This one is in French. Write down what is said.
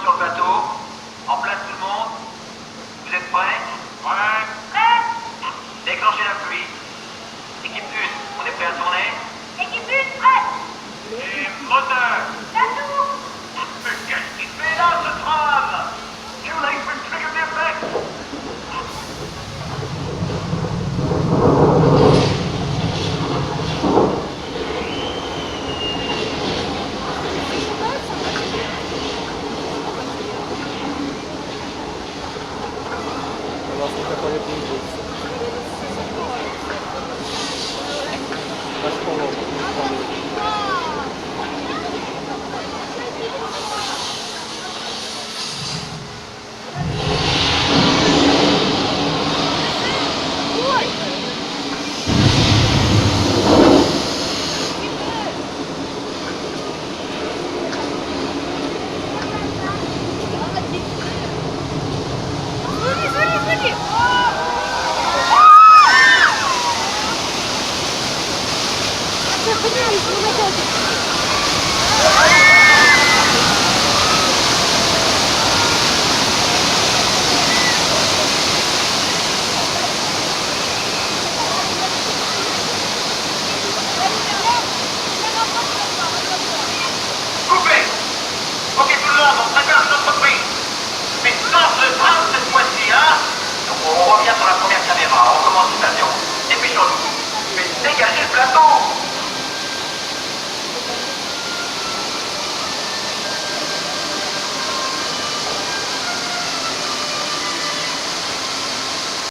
sur le bateau. En place tout le monde. Vous êtes prêts? Ouais. Prêt? Déclenchez la pluie. Équipe 1, on est prêt à tourner? Équipe 1, prêt? Et moteur. Bateau. Mais qu'est-ce qu'il fait Mais là, ce tram! Too late for trigger the effect! Ela fica com ele por isso. Mas coloca. Coupé! Ok tout le monde, on prépare notre prise. Mais sans ce tram cette fois-ci, hein? Donc on revient sur la première caméra, on commence station. Dépêchons-nous. Mais dégagez le plateau!